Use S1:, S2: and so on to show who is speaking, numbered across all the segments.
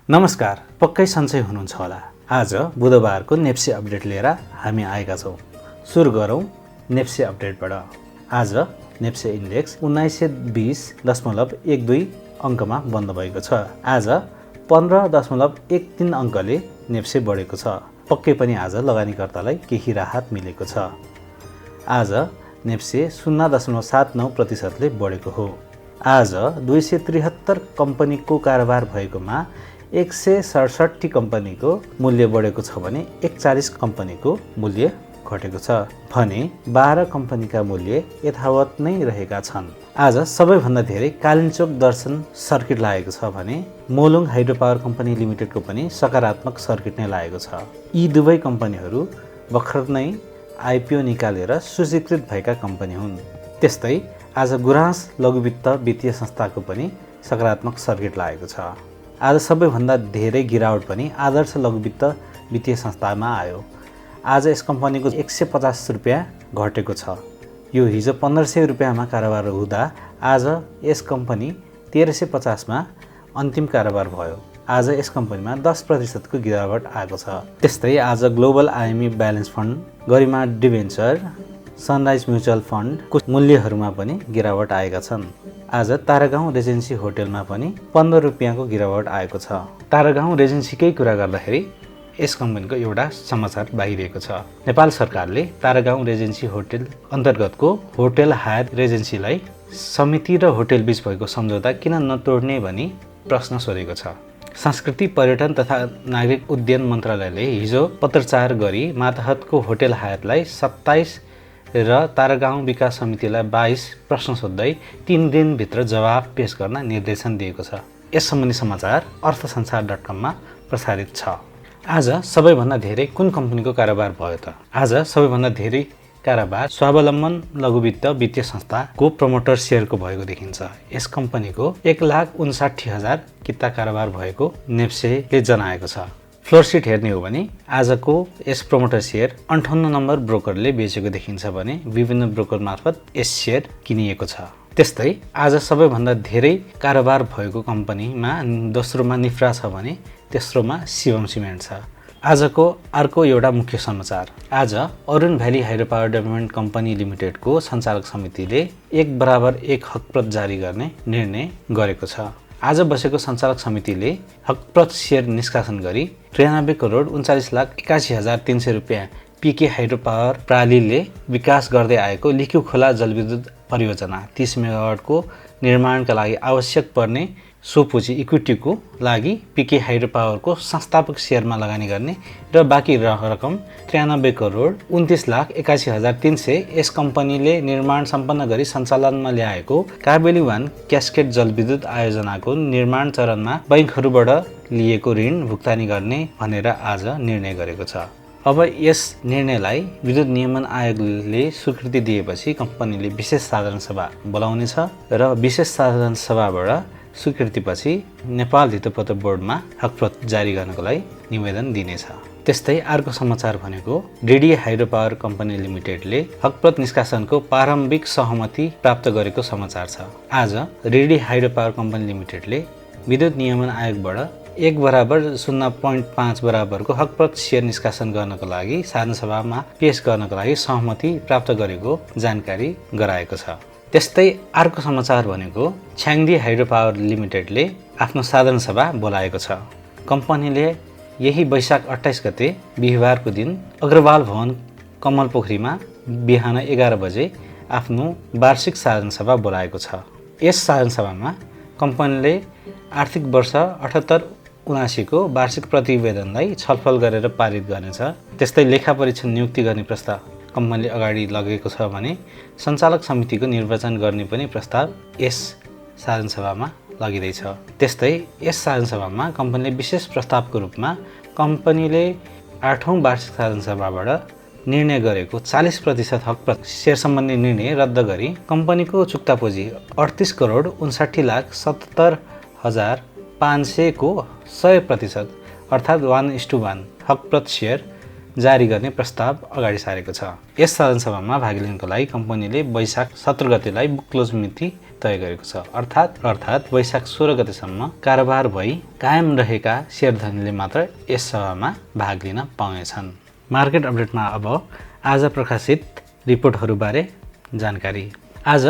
S1: नमस्कार, पक्कै सन्चै हुनुहुन्छ होला। आज बुधबारको नेप्सी अपडेट लिएर हामी आएका छौँ। सुरु गरौँ नेप्सी अपडेटबाट। आज नेप्सी इन्डेक्स 1920.12 अङ्कमा बन्द भएको छ। आज 15.13 अङ्कले नेप्सी बढेको छ। पक्कै पनि आज लगानीकर्तालाई केही राहत मिलेको छ। आज नेप्सी 0.79% बढेको हो। आज 273 कम्पनीको कारोबार भएकोमा 167 कम्पनीको मूल्य बढेको छ भने 41 कम्पनीको मूल्य घटेको छ भने 12 कम्पनीका मूल्य यथावत नै रहेका छन्। आज सबैभन्दा धेरै कालिन्चोक दर्शन सर्किट लागेको छ भने मोलुङ हाइड्रो पावर कम्पनी लिमिटेडको पनि सकारात्मक सर्किट नै लागेको छ। यी दुवै कम्पनीहरू भर्खर नै आइपिओ निकालेर सूचीकृत भएका कम्पनी हुन्। त्यस्तै आज गुराँस लघुवित्त वित्तीय संस्थाको पनि सकारात्मक सर्किट लागेको छ। आज सबैभन्दा धेरै गिरावट पनि आदर्श लघुवित्त वित्तीय संस्थामा आयो। आज यस कम्पनीको 150 रुपियाँ घटेको छ। यो हिजो 1500 रुपियाँमा कारोबार हुँदा आज यस कम्पनी 1350 मा अन्तिम कारोबार भयो। आज यस कम्पनीमा 10% को गिरावट आएको छ। त्यस्तै आज ग्लोबल आइएमई ब्यालेन्स फन्ड, गरिमा डिभेन्चर, सनराइज म्युचुअल फन्डको मूल्यहरूमा पनि गिरावट आएका छन्। आज तारागाउँ रेजेन्सी होटेलमा पनि 15 रुपियाँको गिरावट आएको छ। तारागाउँ रेजेन्सीकै कुरा गर्दाखेरि यस कम्पनीको एउटा समाचार बाहिरिएको छ। नेपाल सरकारले तारागाउँ रेजेन्सी होटेल अन्तर्गतको होटेल हायर रेजेन्सीलाई समिति र होटेल बीच भएको सम्झौता किन नतोड्ने भनी प्रश्न सोधेको छ। संस्कृति, पर्यटन तथा नागरिक उड्डयन मन्त्रालयले हिजो पत्रचार गरी मातहतको होटेल हायरलाई 27 र तारागाउँ विकास समितिलाई 22 प्रश्न सोध्दै 3 दिनभित्र जवाफ पेश गर्न निर्देशन दिएको छ। यस सम्बन्धी समाचार अर्थसंसार.com मा प्रसारित छ। आज सबैभन्दा धेरै कुन कम्पनीको कारोबार भयो त? आज सबैभन्दा धेरै कारोबार स्वावलम्बन लघुवित्त वित्तीय संस्थाको प्रमोटर सेयरको भएको देखिन्छ। यस कम्पनीको 1,59,000 किता कारोबार भएको नेप्सीले जनाएको छ। फ्लोर सिट हेर्ने हो भने आजको यस प्रमोटर सेयर 58 नम्बर ब्रोकरले बेचेको देखिन्छ भने विभिन्न ब्रोकर मार्फत यस सेयर किनिएको छ। त्यस्तै आज सबैभन्दा धेरै कारोबार भएको कम्पनीमा दोस्रोमा निफ्रा छ भने तेस्रोमा शिवम सिमेन्ट छ। आजको अर्को एउटा मुख्य समाचार, आज Arun valley hydro power development company लिमिटेडको सञ्चालक समितिले 1/1 हकप्रत जारी गर्ने निर्णय गरेको छ। आज बसेको सञ्चालक समितिले हकप्रत सेयर निष्कासन गरी 93,39,81,300 रुपियाँ पीके हाइड्रो पावर प्रणालीले विकास गर्दै आएको लिक्यु खोला जलविद्युत परियोजना 30 मेगावाटको निर्माणका लागि आवश्यक पर्ने सोपुँजी इक्विटीको लागि पीके हाइड्रो पावरको संस्थापक सेयरमा लगानी गर्ने र बाँकी रकम 93,29,81,300 यस कम्पनीले निर्माण सम्पन्न गरी सञ्चालनमा ल्याएको काबेली 1 क्यास्केड जलविद्युत आयोजनाको निर्माण चरणमा बैंकहरूबाट लिएको ऋण भुक्तानी गर्ने भनेर आज निर्णय गरेको छ। अब यस निर्णयलाई विद्युत नियमन आयोगले स्वीकृति दिएपछि कम्पनीले विशेष साधारण सभा बोलाउनेछ र विशेष साधारण सभाबाट स्वीकृतिपछि नेपाल धितोपत्र बोर्डमा हकप्रत जारी गर्नको लागि निवेदन दिनेछ। त्यस्तै अर्को समाचार भनेको रेडी हाइड्रो पावर कम्पनी लिमिटेडले हकप्रत निष्कासनको प्रारम्भिक सहमति प्राप्त गरेको समाचार छ। आज रेडी हाइड्रो पावर कम्पनी लिमिटेडले विद्युत नियमन आयोगबाट 1/0.5 बराबरको हकप्रत सेयर निष्कासन गर्नको लागि साधारण सभामा पेश गर्नको लागि सहमति प्राप्त गरेको जानकारी गराएको छ। त्यस्तै अर्को समाचार भनेको छ्याङदी हाइड्रो पावर लिमिटेडले आफ्नो साधारण सभा बोलाएको छ। कम्पनीले यही वैशाख 28 गते बिहीबारको दिन अग्रवाल भवन कमल पोखरीमा बिहान 11 बजे आफ्नो वार्षिक साधारण सभा बोलाएको छ। यस साधारण सभामा कम्पनीले आर्थिक वर्ष 78-79 को वार्षिक प्रतिवेदनलाई छलफल गरेर पारित गर्नेछ। त्यस्तै लेखा परीक्षण नियुक्ति गर्ने प्रस्ताव कम्पनीले अगाडि लगेको छ भने सञ्चालक समितिको निर्वाचन गर्ने पनि प्रस्ताव यस साधारण सभामा लगिँदैछ। त्यस्तै यस साधारण सभामा कम्पनीले विशेष प्रस्तावको रूपमा कम्पनीले 8औं वार्षिक साधारण सभाबाट निर्णय गरेको 40% हकप्रत सेयर सम्बन्धी निर्णय रद्द गरी कम्पनीको चुक्ता पुँजी 38,77,500 को 100% अर्थात् 1:1 हकप्रत सेयर जारी गर्ने प्रस्ताव अगाडि सारेको छ। यस साधारण सभामा भाग लिनको लागि कम्पनीले वैशाख 17 गतेलाई बुक क्लोज मिति तय गरेको छ। अर्थात् वैशाख 16 गतेसम्म कारोबार भई कायम रहेका शेयरधनीले मात्र यस सभामा भाग लिन पाउनेछन्। मार्केट अपडेटमा अब आज प्रकाशित रिपोर्टहरूबारे जानकारी। आज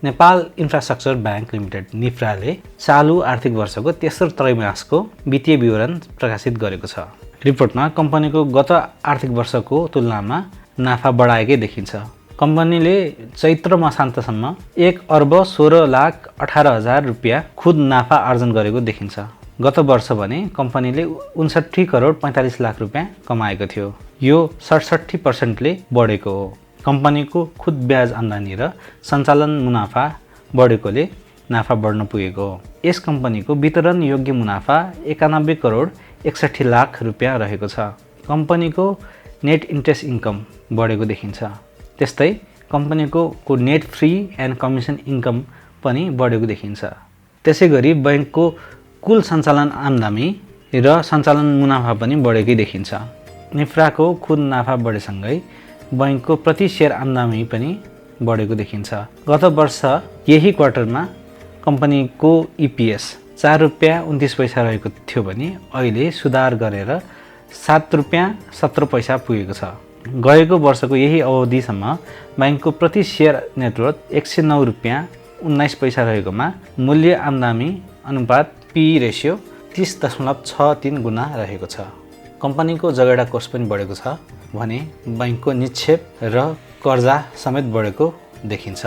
S1: नेपाल इन्फ्रास्ट्रक्चर ब्याङ्क लिमिटेड निफ्राले चालु आर्थिक वर्षको तेस्रो त्रैमासिकको वित्तीय विवरण प्रकाशित गरेको छ। रिपोर्टमा कम्पनीको गत आर्थिक वर्षको तुलनामा नाफा बढाएकै देखिन्छ। कम्पनीले चैत्र मसान्तसम्म 1,16,18,000 रुपियाँ खुद नाफा आर्जन गरेको देखिन्छ। गत वर्ष भने कम्पनीले 59,45,00,000 रुपियाँ कमाएको थियो। यो 67% बढेको हो। कम्पनीको खुद ब्याज आम्दानी र सञ्चालन मुनाफा बढेकोले नाफा बढ्न पुगेको हो। यस कम्पनीको वितरण योग्य मुनाफा 91,61,00,000 रुपियाँ रहेको छ। कम्पनीको नेट इन्ट्रेस्ट इन्कम बढेको देखिन्छ। त्यस्तै कम्पनीको net free and commission income पनि बढेको देखिन्छ। त्यसैगरी बैंकको कुल सञ्चालन आम्दानी र सञ्चालन मुनाफा पनि बढेकै देखिन्छ। निफ्राको खुद नाफा बढेसँगै बैंकको प्रति शेयर आम्दानी पनि बढेको देखिन्छ। गत वर्ष यही क्वार्टरमा कम्पनीको EPS 4 रुपियाँ 29 पैसा रहेको थियो भने अहिले सुधार गरेर 7 रुपियाँ 17 पैसा पुगेको छ। गएको वर्षको यही अवधिसम्म बैंकको प्रति शेयर नेटवर्थ 109 रुपियाँ 19 पैसा रहेकोमा मूल्य आम्दानी अनुपात PE रेसियो 30.63 गुणा रहेको छ। कम्पनीको जगेडा कोष पनि बढेको छ भने बैंकको निक्षेप र कर्जा समेत बढेको देखिन्छ।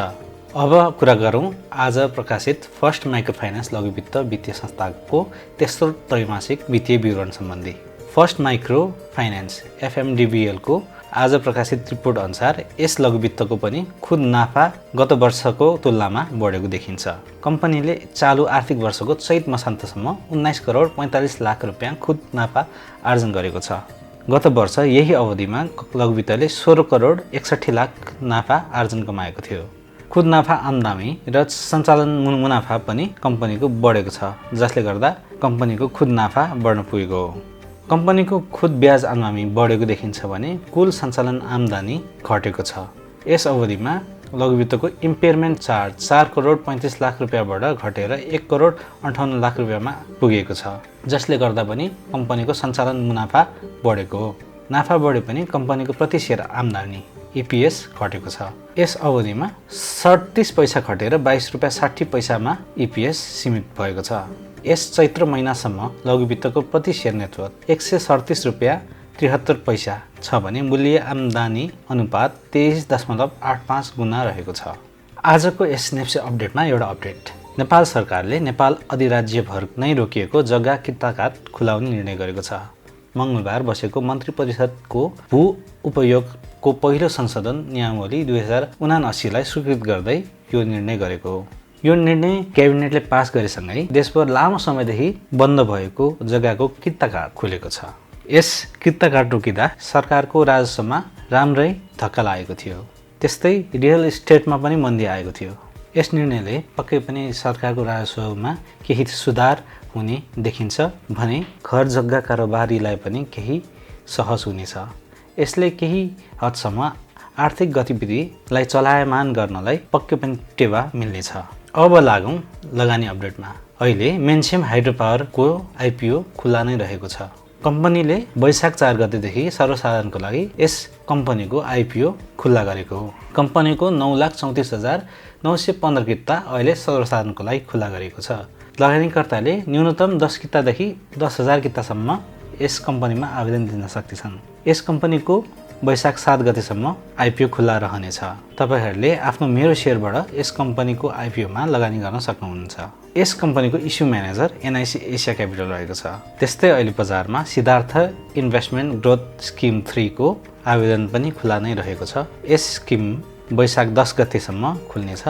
S1: अब कुरा गरौँ आज प्रकाशित फर्स्ट माइक्रो फाइनान्स लघु वित्त वित्तीय संस्थाको तेस्रो त्रैमासिक वित्तीय विवरण सम्बन्धी। फर्स्ट माइक्रो फाइनान्स FMDBL को आज प्रकाशित रिपोर्ट अनुसार यस लघु वित्तको पनि खुद नाफा गत वर्षको तुलनामा बढेको देखिन्छ। कम्पनीले चालु आर्थिक वर्षको चैत मसान्तसम्म 19,45,00,000 रुपियाँ खुद नाफा आर्जन गरेको छ। गत वर्ष यही अवधिमा लघु वित्तले 16,61,00,000 नाफा आर्जन कमाएको थियो। खुद नाफा आम्दानी र सञ्चालन मुनाफा पनि कम्पनीको बढेको छ, जसले गर्दा कम्पनीको खुद नाफा बढ्न पुगेको हो। कम्पनीको खुद ब्याज आम्दानी बढेको देखिन्छ भने कुल सञ्चालन आम्दानी घटेको छ। यस अवधिमा लघु वित्तको इम्पेयरमेन्ट चार्ज 4,35,00,000 रुपियाँबाट घटेर 1,58,00,000 रुपियाँमा पुगेको छ, जसले गर्दा पनि कम्पनीको सञ्चालन मुनाफा बढेको हो। नाफा बढे पनि कम्पनीको प्रति शेयर आम्दानी EPS घटेको छ। यस अवधिमा 37 पैसा घटेर 22 रुपियाँ 60 पैसामा EPS सीमित भएको छ। यस चैत्र महिनासम्म लघु वित्तको प्रति शेयर नेटवर्थ 137 रुपियाँ 73 पैसा छ भने मूल्य आम्दानी अनुपात 23.85 गुणा रहेको छ। आजको यस नेप्से अपडेटमा एउटा अपडेट। नेपाल सरकारले नेपाल अधिराज्यभर नै रोकिएको जग्गा किताकाट खुलाउने निर्णय गरेको छ। मङ्गलबार बसेको मन्त्री परिषदको भू उपयोगको पहिलो संशोधन नियमावली 2079 लाई स्वीकृत गर्दै यो निर्णय गरेको हो। यो निर्णय क्याबिनेटले पास गरेसँगै देशभर लामो समयदेखि बन्द भएको जग्गाको किताकाट खुलेको छ। यस किताकाट रोकिँदा सरकारको राजस्वमा राम्रै धक्का लागेको थियो। त्यस्तै रियल इस्टेटमा पनि मन्दी आएको थियो। यस निर्णयले पक्कै पनि सरकारको राजस्वमा केही सुधार हुने देखिन्छ भने घर जग्गा कारोबारीलाई पनि केही सहज हुनेछ। यसले केही हदसम्म आर्थिक गतिविधिलाई चलायमान गर्नलाई पक्कै पनि टेवा मिल्नेछ। अब लागौँ लगानी अपडेटमा। अहिले मेन्सेम हाइड्रो पावरको IPO खुला नै रहेको छ। कम्पनीले वैशाख 4 गतेदेखि सर्वसाधारणको लागि यस कम्पनीको IPO खुला गरेको हो। कम्पनीको 9,34,915 किता अहिले सर्वसाधारणको लागि खुला गरेको छ। लगानीकर्ताले न्यूनतम 10 कितादेखि 10,000 कितासम्म यस कम्पनीमा आवेदन दिन सक्नेछन्। यस कम्पनीको वैशाख 7 गतेसम्म IPO खुला रहनेछ। तपाईहरूले आफ्नो मेरो शेयरबाट यस कम्पनीको IPO मा लगानी गर्न सक्नुहुन्छ। यस कम्पनीको issue manager NIC Asia capital रहेको छ। त्यस्तै अहिले बजारमा सिद्धार्थ इन्भेस्टमेन्ट ग्रोथ स्किम 3 को आवेदन पनि खुला नै रहेको छ। यस स्किम वैशाख 10 गतेसम्म खुल्नेछ।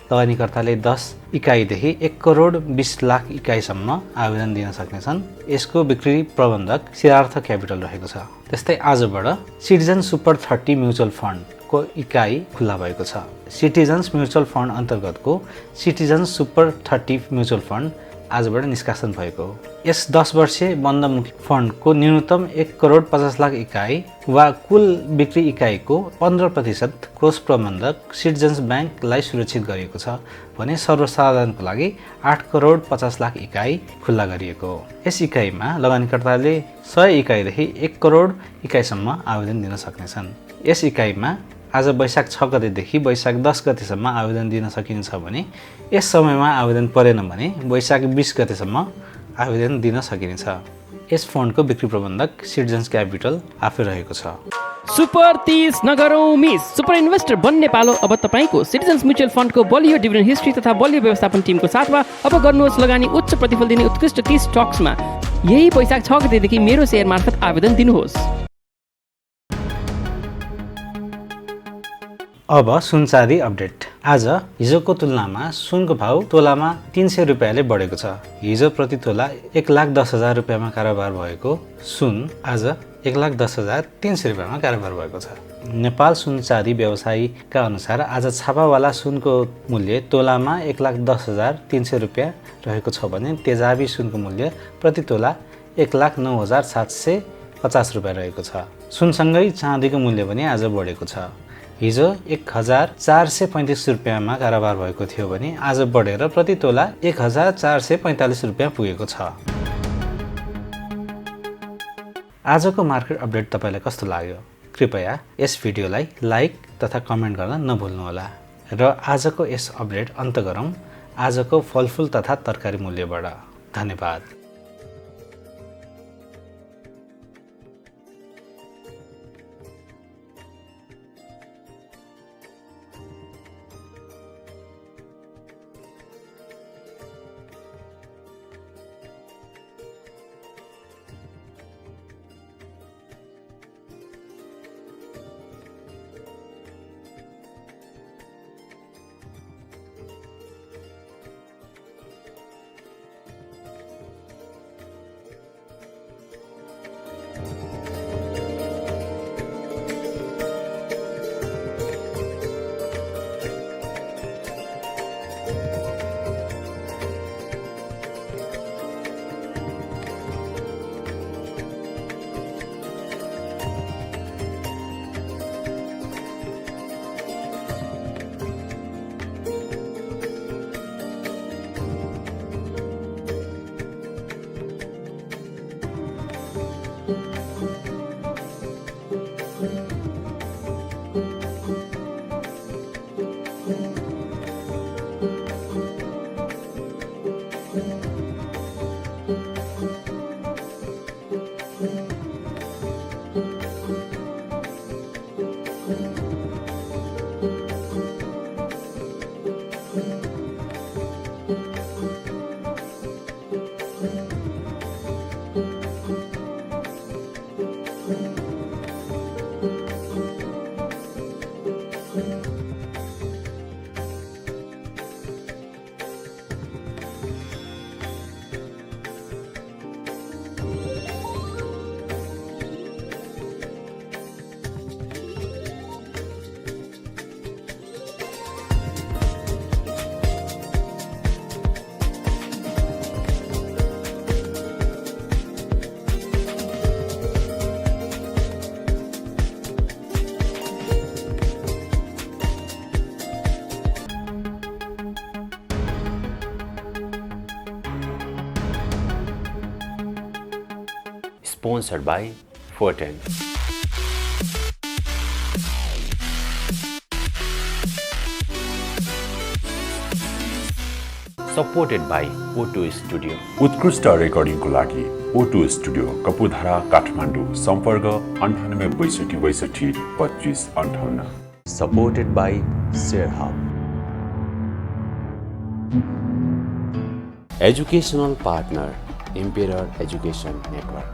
S1: लगानीकर्ताले 10 इकाइदेखि 1,20,00,000 इकाइसम्म आवेदन दिन सक्नेछन्। यसको बिक्री प्रबन्धक सिद्धार्थ क्यापिटल रहेको छ। त्यस्तै आजबाट सिटिजन सुपर 30 म्युचुअल फन्डको इकाइ खुला भएको छ। सिटिजन्स म्युचुअल फन्ड अन्तर्गतको सिटिजन सुपर 30 म्युचुअल फन्ड आजबाट निष्कासन भएको हो। यस 10 वर्षे बन्दमुखी फन्डको न्यूनतम 1,50,00,000 इकाई वा कुल बिक्री इकाइको 15% कोष प्रबन्धक सिटिजन्स ब्याङ्कलाई सुरक्षित गरिएको छ भने सर्वसाधारणको लागि 8,50,00,000 इकाइ खुल्ला गरिएको हो। यस इकाइमा लगानीकर्ताले 100 इकाइदेखि 1 करोड इकाइसम्म आवेदन दिन सक्नेछन्। यस इकाइमा आज वैशाख 6 गतेदेखि वैशाख 10 गतेसम्म आवेदन दिन सकिन्छ भने यस समयमा आवेदन परेन भने वैशाख 20 गतेसम्म आवेदन दिन सकिनेछ। यस फन्डको बिक्री प्रबन्धक सिटिजन्स क्यापिटल आफै रहेको छ।
S2: सुपर 30 नगरौँ मिस। सुपर इन्भेस्टर बन्ने पालो अब तपाईको। सिटिजन्स म्युचुअल फन्डको बलियो डिभिडेन्ड हिस्ट्री तथा बलियो व्यवस्थापन टिमको साथमा अब गर्नुहोस् लगानी उच्च प्रतिफल दिने उत्कृष्ट 30 स्टक्समा। यही वैशाख 6 गतेदेखि मेरो शेयर मार्फत आवेदन दिनुहोस्।
S1: अब सुन चाँदी अपडेट। आज हिजोको तुलनामा सुनको भाउ तोलामा 300 रुपियाँले बढेको छ। हिजो प्रति तोला 1,10,000 रुपियाँमा कारोबार भएको सुन आज 1,10,300 रुपियाँमा कारोबार भएको छ। नेपाल सुन चाँदी व्यवसायीका अनुसार आज छापावाला सुनको मूल्य तोलामा 1,10,300 रुपियाँ रहेको छ भने तेजाबी सुनको मूल्य प्रति तोला 1,09,750 रुपियाँ रहेको छ। सुनसँगै चाँदीको मूल्य पनि आज बढेको छ। हिजो 1,435 रुपियाँमा कारोबार भएको थियो भने आज बढेर प्रति तोला 1,445 रुपियाँ पुगेको छ। आजको मार्केट अपडेट तपाईलाई कस्तो लाग्यो? कृपया यस भिडियोलाई लाइक तथा कमेन्ट गर्न नभुल्नुहोला। र आजको यस अपडेट अन्त गरौँ आजको फलफुल तथा तरकारी मूल्यबाट। धन्यवाद।
S3: Sponsored by Forten. Supported by O2 Studio.
S4: उत्कृष्ट रेकर्डिङको लागि O2 स्टुडियो कपुधारा काठमाडौँ सम्पर्क 98 62 25 58.
S3: Supported by ShareHub. Educational partner Embedding Education Network.